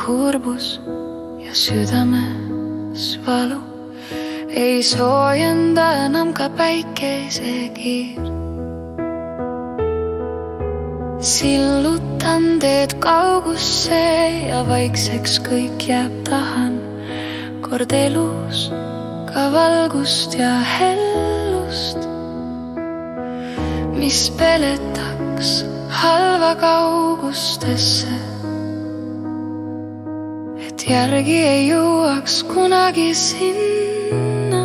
kurbus ja südames valu ei soojenda enam ka päikesekiir. Sillutan teed kaugusse ja vaikseks kõik jääb, tahan kord elus ka valgust ja hellust, mis peletaks halva kaugustesse, et järgi ei jõuaks kunagi sinna.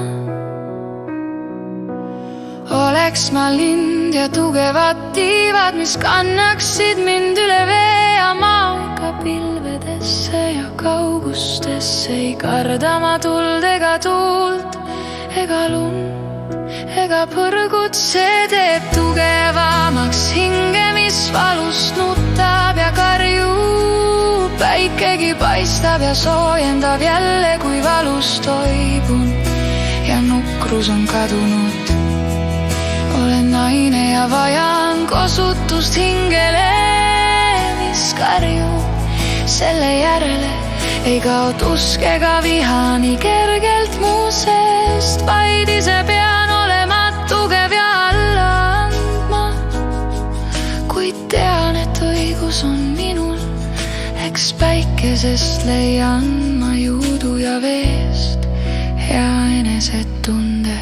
Oleks ma lind ja tugevad tiivad, mis kannaksid mind üle vee ja maaga pilvedesse ja kaugustesse. Ei karda ma tuld ega tuult ega lund ega põrgut, see teeb tugevamaks hinge, mis valust nutab ja karjub. Päikegi paistab ja soojendab jälle, kui valust toibun ja nukrus on kadunud. Olen naine ja vajan kosutust hingele, mis karjub. Selle järele ei kao tusk ega viha nii kergelt mu seest, vaid ise pean olema tugev ja alla andma. Kuid tean, et õigus on minul, eks päikesest leian ma jõudu ja veest hea enesetunde.